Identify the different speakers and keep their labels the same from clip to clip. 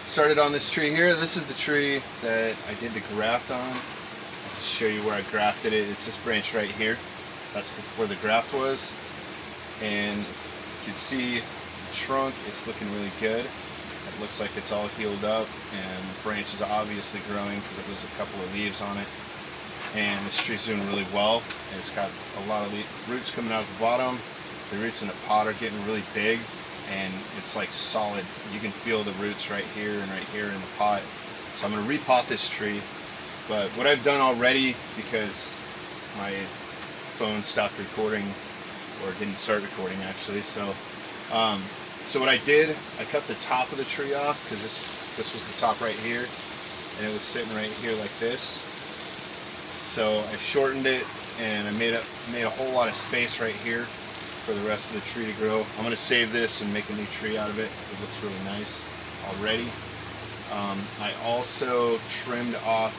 Speaker 1: Started on this tree here. This is the tree that I did the graft on. I'll just show you where I grafted it. It's this branch right here. That's where the graft was. And you can see the trunk, it's looking really good. It looks like it's all healed up, and the branch is obviously growing because there's a couple of leaves on it. And this tree's doing really well. It's got a lot of roots coming out of the bottom. The roots in the pot are getting really big, and it's like solid. You can feel the roots right here and right here in the pot. So I'm going to repot this tree. But what I've done already, because my phone stopped recording, or didn't start recording actually, so what I did, I cut the top of the tree off, because this was the top right here, and it was sitting right here like this. So I shortened it, and I made a whole lot of space right here for the rest of the tree to grow. I'm going to save this and make a new tree out of it because it looks really nice already. I also trimmed off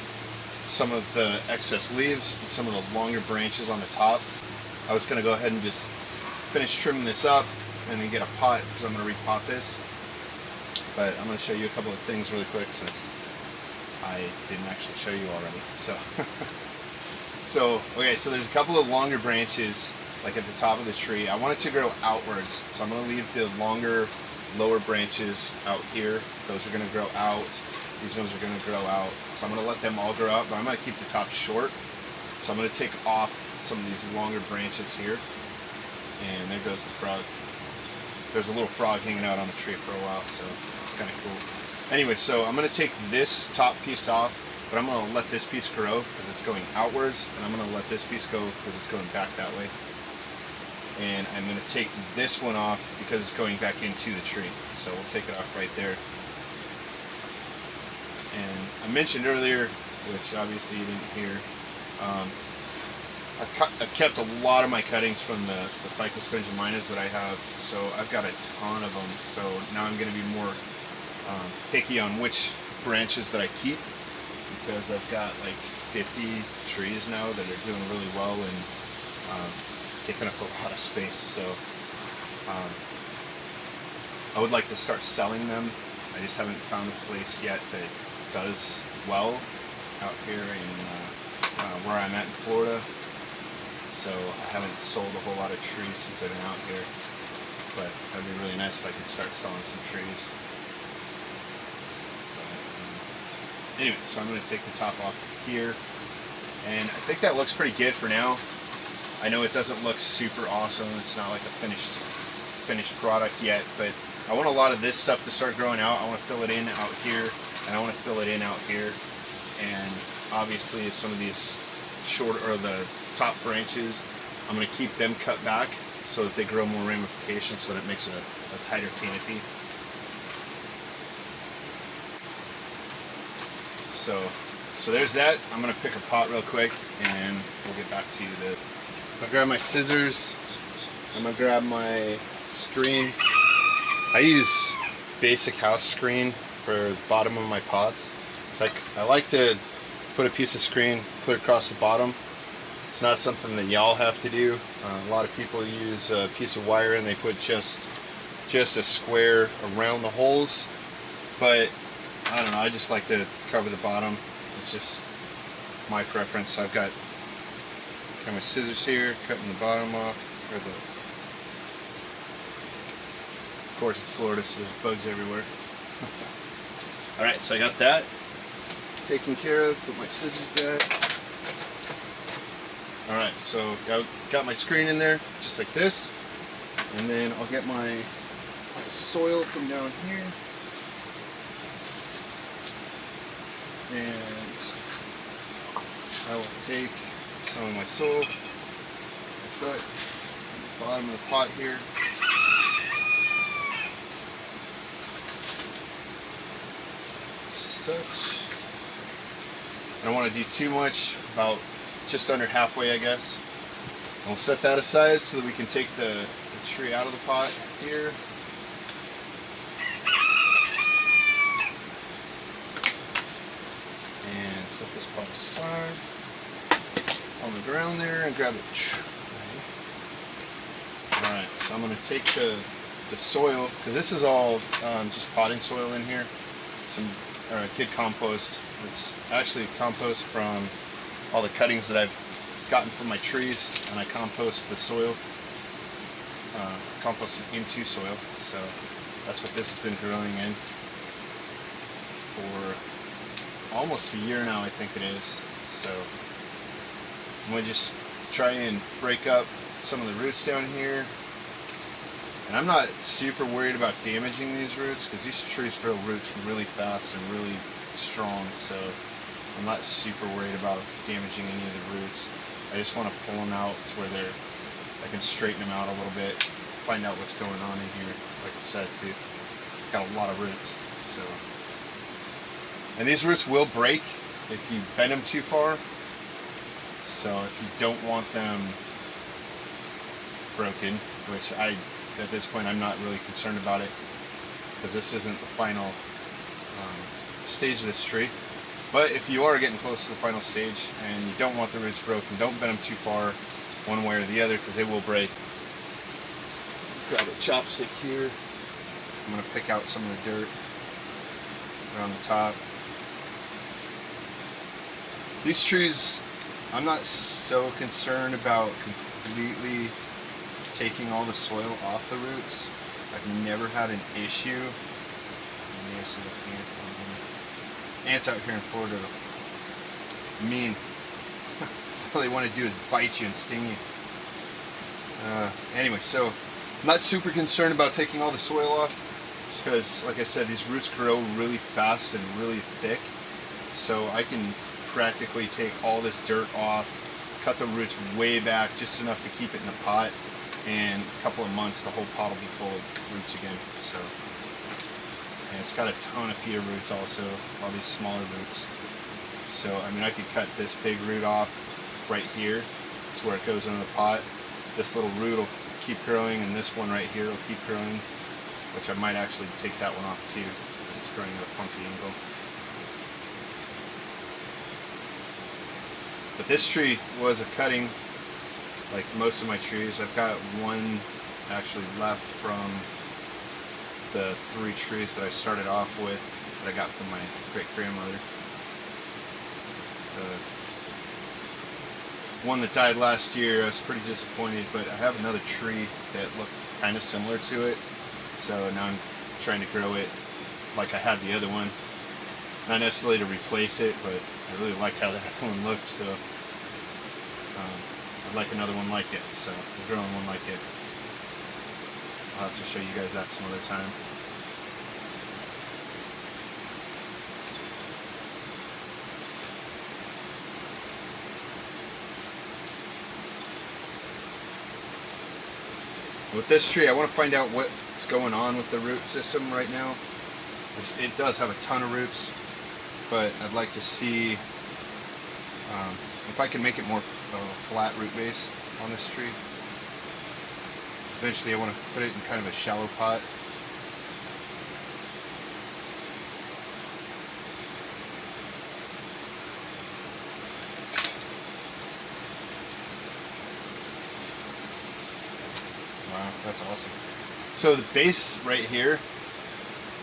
Speaker 1: some of the excess leaves and some of the longer branches on the top. I was going to go ahead and just finish trimming this up and then get a pot, because I'm going to repot this. But I'm going to show you a couple of things really quick since I didn't actually show you already. So there's a couple of longer branches like at the top of the tree. I want it to grow outwards, so I'm going to leave the longer lower branches out here. Those are going to grow out. These ones are going to grow out. So I'm going to let them all grow out, but I'm going to keep the top short. So I'm going to take off some of these longer branches here. And there goes the frog. There's a little frog hanging out on the tree for a while, so it's kind of cool. Anyway, so I'm going to take this top piece off, but I'm going to let this piece grow because it's going outwards, and I'm going to let this piece go because it's going back that way. And I'm going to take this one off because it's going back into the tree. So we'll take it off right there. And I mentioned earlier, which obviously you didn't hear, I've kept a lot of my cuttings from the ficus benjaminas that I have, so I've got a ton of them. So now I'm going to be more picky on which branches that I keep, because I've got like 50 trees now that are doing really well and taking up a lot of space. So I would like to start selling them. I just haven't found a place yet that does well out here in where I'm at in Florida. So I haven't sold a whole lot of trees since I've been out here, but that'd be really nice if I could start selling some trees. But, anyway, so I'm going to take the top off here, and I think that looks pretty good for now. I know it doesn't look super awesome. It's not like a finished product yet, but I want a lot of this stuff to start growing out. I want to fill it in out here, and I want to fill it in out here, and obviously some of these the top branches, I'm going to keep them cut back so that they grow more ramifications, so that it makes it a tighter canopy. So there's that. I'm going to pick a pot real quick and we'll get back to this. I'll grab my scissors. I'm going to grab my screen. I use basic house screen for the bottom of my pots. I like to put a piece of screen clear across the bottom. It's not something that y'all have to do. A lot of people use a piece of wire and they put just a square around the holes, but I don't know, I just like to cover the bottom. It's just my preference. I've got my scissors here, cutting the bottom off, of course it's Florida, so there's bugs everywhere. Alright, so I got that taken care of. Put my scissors back. Alright, so got my screen in there, just like this. And then I'll get my soil from down here. And I will take some of my soil, put at the bottom of the pot here. Such. I don't want to do too much, about just under halfway, I guess. We'll set that aside so that we can take the tree out of the pot here. And set this pot aside on the ground there and grab it. Alright, so I'm going to take the the soil, because this is all just potting soil in here, some kid compost. It's actually compost from all the cuttings that I've gotten from my trees, and I compost the soil, compost it into soil. So that's what this has been growing in for almost a year now, I think it is. So I'm going to just try and break up some of the roots down here. And I'm not super worried about damaging these roots, because these trees grow roots really fast and really strong, so I'm not super worried about damaging any of the roots. I just want to pull them out to where I can straighten them out a little bit, find out what's going on in here. So like I said, see, got a lot of roots. So, and these roots will break if you bend them too far. So if you don't want them broken, which at this point I'm not really concerned about it, because this isn't the final stage of this tree. But if you are getting close to the final stage and you don't want the roots broken, don't bend them too far one way or the other, because they will break. Grab a chopstick here. I'm going to pick out some of the dirt around the top. These trees, I'm not so concerned about completely taking all the soil off the roots. I've never had an issue. Ants out here in Florida are mean. All they want to do is bite you and sting you. Anyway, so I'm not super concerned about taking all the soil off, because like I said, these roots grow really fast and really thick, so I can practically take all this dirt off, cut the roots way back just enough to keep it in the pot, and a couple of months the whole pot will be full of roots again. So, and it's got a ton of feeder roots also, all these smaller roots. So I mean, I could cut this big root off right here to where it goes into the pot. This little root will keep growing, and this one right here will keep growing, which I might actually take that one off too, because it's growing at a funky angle. But this tree was a cutting, like most of my trees. I've got one actually left from the 3 trees that I started off with that I got from my great-grandmother. The one that died last year, I was pretty disappointed, but I have another tree that looked kind of similar to it, so now I'm trying to grow it like I had the other one. Not necessarily to replace it, but I really liked how that one looked, so I'd like another one like it, so I'm growing one like it. I'll have to show you guys that some other time. With this tree, I want to find out what's going on with the root system right now. It does have a ton of roots, but I'd like to see if I can make it more flat root base on this tree. Eventually I want to put it in kind of a shallow pot. Wow, that's awesome. So the base right here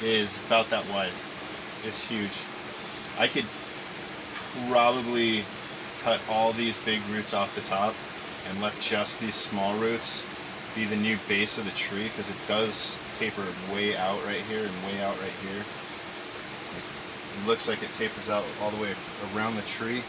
Speaker 1: is about that wide. It's huge. I could probably cut all these big roots off the top and let just these small roots be the new base of the tree, because it does taper way out right here and way out right here. It looks like it tapers out all the way around the tree.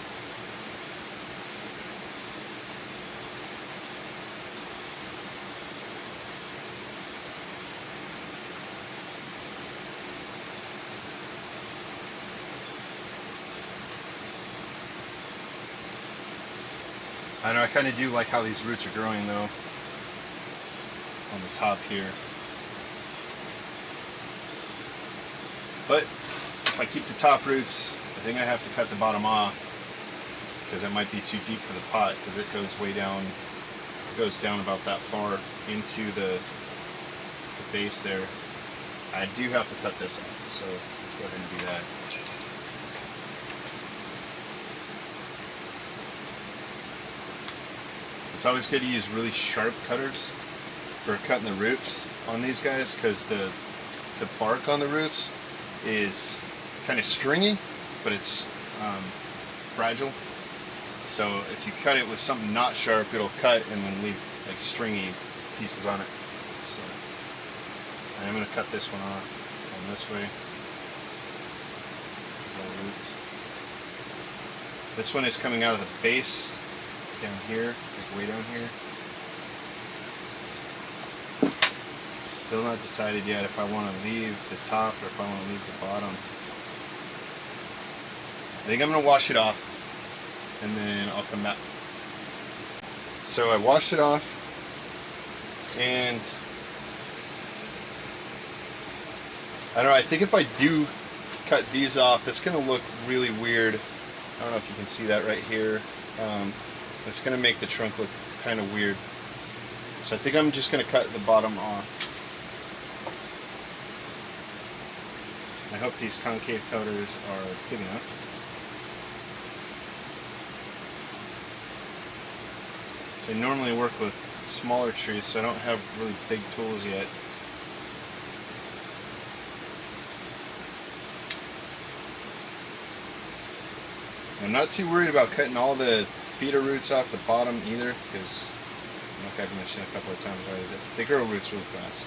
Speaker 1: I know, I kind of do like how these roots are growing though, on the top here. But if I keep the top roots, I think I have to cut the bottom off, because it might be too deep for the pot, because it goes way down, it goes down about that far into the base there. I do have to cut this off, so let's go ahead and do that. It's always good to use really sharp cutters, for cutting the roots on these guys, because the bark on the roots is kind of stringy, but it's fragile. So if you cut it with something not sharp, it'll cut and then leave like stringy pieces on it. So I'm going to cut this one off going this way. Roots. This one is coming out of the base down here, like way down here. Still not decided yet if I want to leave the top or if I want to leave the bottom. I think I'm going to wash it off and then I'll come back. So I washed it off, and I don't know, I think if I do cut these off, it's going to look really weird. I don't know if you can see that right here. It's going to make the trunk look kind of weird. So I think I'm just going to cut the bottom off. I hope these concave cutters are big enough. So I normally work with smaller trees, so I don't have really big tools yet. I'm not too worried about cutting all the feeder roots off the bottom either, because like I've mentioned a couple of times already, they grow roots really fast.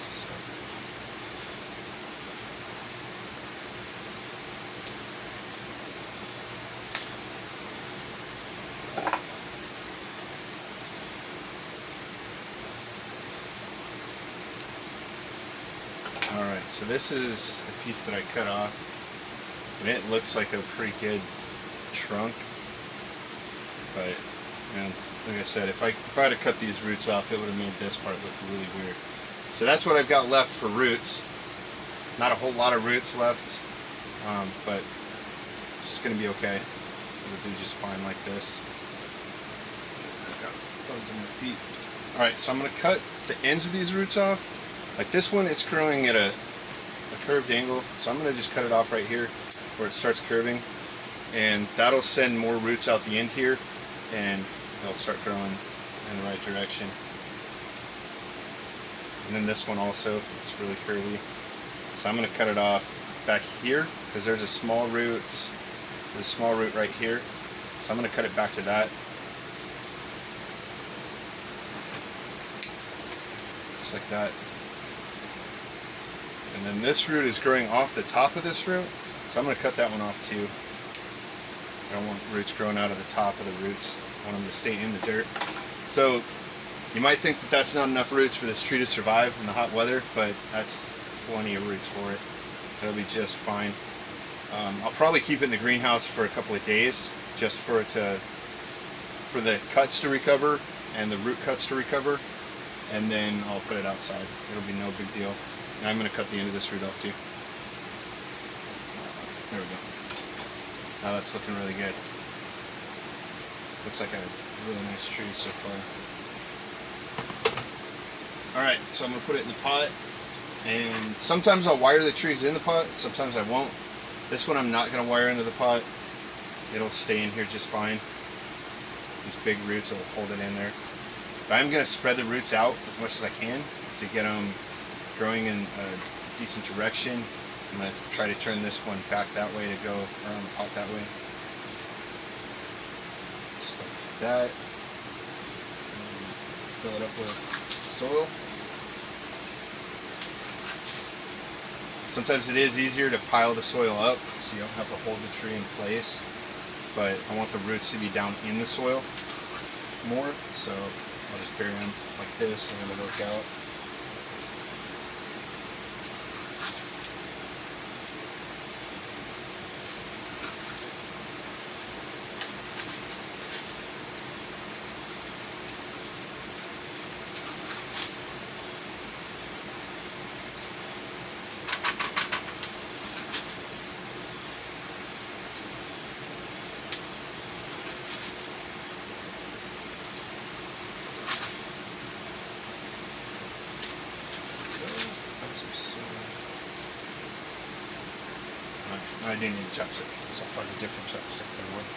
Speaker 1: Alright, so this is the piece that I cut off, and it looks like a pretty good trunk, but like I said, if I had to cut these roots off, it would have made this part look really weird. So that's what I've got left for roots. Not a whole lot of roots left, but it's going to be okay. It'll do just fine like this. I've got bugs in my feet. Alright, so I'm going to cut the ends of these roots off. Like this one, it's growing at a curved angle, so I'm going to just cut it off right here where it starts curving, and that'll send more roots out the end here, and they'll start growing in the right direction. And then this one also, it's really curvy, so I'm going to cut it off back here because there's a small root. There's a small root right here, so I'm going to cut it back to that. Just like that. And then this root is growing off the top of this root, so I'm going to cut that one off too. I don't want roots growing out of the top of the roots. I want them to stay in the dirt. So you might think that that's not enough roots for this tree to survive in the hot weather, but that's plenty of roots for it. That'll be just fine. I'll probably keep it in the greenhouse for a couple of days, just for the cuts to recover and the root cuts to recover, and then I'll put it outside. It'll be no big deal. And I'm going to cut the end of this root off too. There we go. Now that's looking really good. Looks like a really nice tree so far. Alright, so I'm going to put it in the pot, and sometimes I'll wire the trees in the pot, sometimes I won't. This one I'm not going to wire into the pot. It'll stay in here just fine. These big roots will hold it in there. But I'm going to spread the roots out as much as I can to get them growing in a decent direction. I'm going to try to turn this one back that way to go around the pot that way. Just like that. And fill it up with soil. Sometimes it is easier to pile the soil up so you don't have to hold the tree in place, but I want the roots to be down in the soil more, so I'll just bury them like this and it'll work out. I do need a chopstick, so I'll find a different chopstick that works.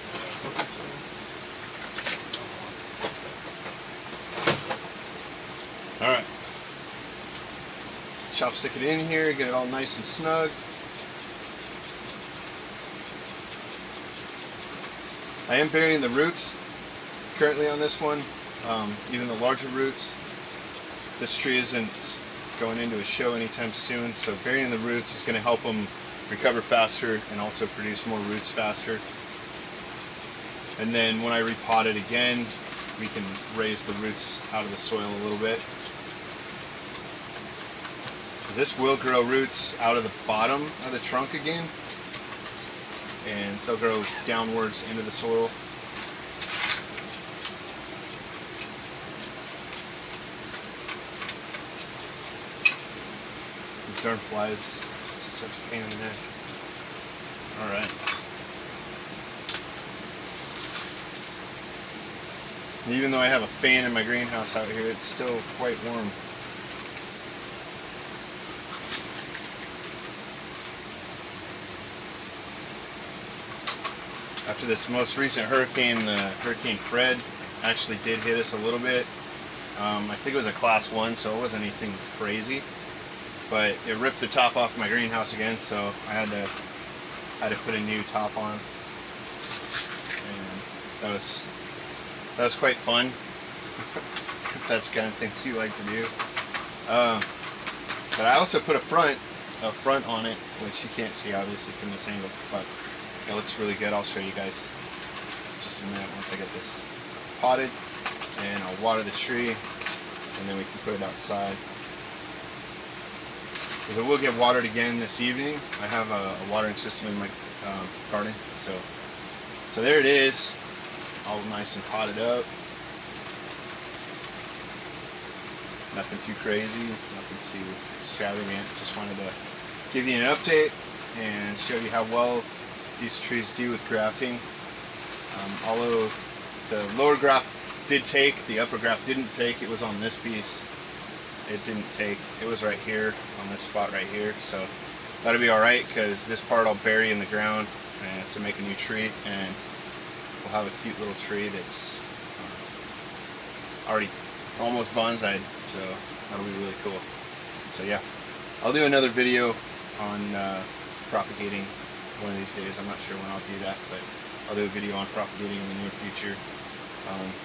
Speaker 1: Alright, chopstick it in here, get it all nice and snug. I am burying the roots currently on this one, even the larger roots. This tree isn't going into a show anytime soon, so burying the roots is going to help them recover faster and also produce more roots faster. And then when I repot it again, we can raise the roots out of the soil a little bit. Because this will grow roots out of the bottom of the trunk again, and they'll grow downwards into the soil. These darn flies, such a pain in the neck. Alright. Even though I have a fan in my greenhouse out here, it's still quite warm. After this most recent hurricane, Hurricane Fred actually did hit us a little bit. I think it was a class 1, so it wasn't anything crazy. But it ripped the top off my greenhouse again, so I had to put a new top on. And that was quite fun. If that's the kind of things you like to do. But I also put a front on it, which you can't see obviously from this angle, but it looks really good. I'll show you guys in just a minute once I get this potted, and I'll water the tree, and then we can put it outside. Because it will get watered again this evening. I have a watering system in my garden, so there it is, all nice and potted up. Nothing too crazy, nothing too extravagant. Just wanted to give you an update and show you how well these trees do with grafting. Although the lower graft did take, the upper graft didn't take. It was on this piece. It didn't take. It was right here on this spot right here. So that'll be all right, because this part I'll bury in the ground to make a new tree, and we'll have a cute little tree that's already almost bonsai'd. So that'll be really cool. So yeah, I'll do another video on propagating one of these days. I'm not sure when I'll do that, but I'll do a video on propagating in the near future.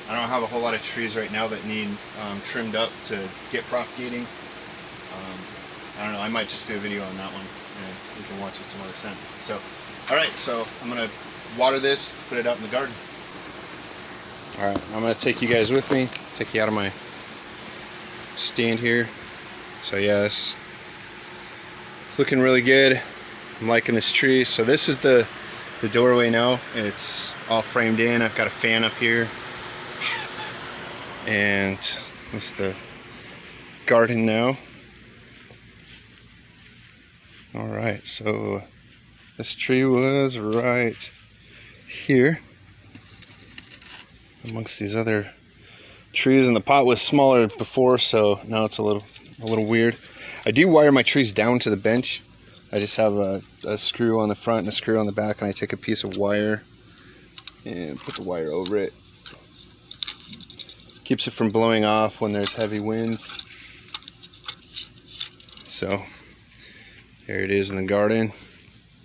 Speaker 1: I don't have a whole lot of trees right now that need trimmed up to get propagating. I don't know, I might just do a video on that one, and you can watch it some other time. So, alright, so I'm going to water this, put it out in the garden. Alright, I'm going to take you guys with me, take you out of my stand here. So yeah, it's looking really good. I'm liking this tree. So this is the doorway now. It's all framed in. I've got a fan up here. And this is the garden now. Alright, so this tree was right here amongst these other trees, and the pot was smaller before, so now it's a little weird. I do wire my trees down to the bench. I just have a screw on the front and a screw on the back, and I take a piece of wire and put the wire over it. Keeps it from blowing off when there's heavy winds. So there it is in the garden,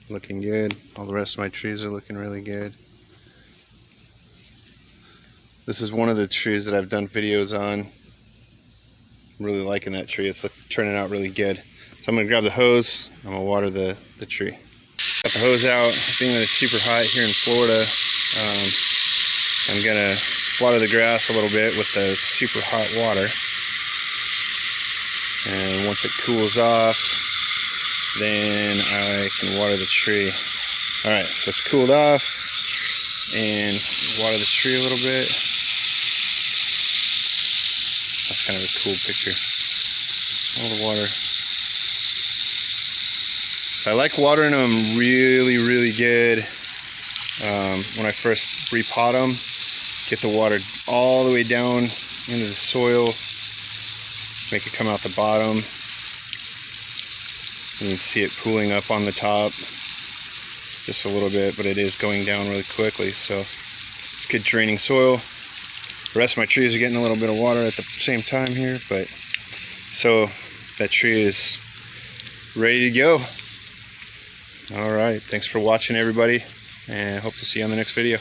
Speaker 1: looking good. All the rest of my trees are looking really good. This is one of the trees that I've done videos on. I'm really liking that tree. It's turning out really good. So I'm going to grab the hose. I'm going to water the tree. Got the hose out. Being that it's super hot here in Florida, I'm going to water the grass a little bit with the super hot water. And once it cools off, then I can water the tree. Alright, so it's cooled off, and water the tree a little bit. That's kind of a cool picture. All the water. So I like watering them really good when I first repot them. Get the water all the way down into the soil. Make it come out the bottom. You can see it pooling up on the top just a little bit, but it is going down really quickly, so it's good draining soil. The rest of my trees are getting a little bit of water at the same time here, but so that tree is ready to go. All right, thanks for watching, everybody, and hope to see you on the next video.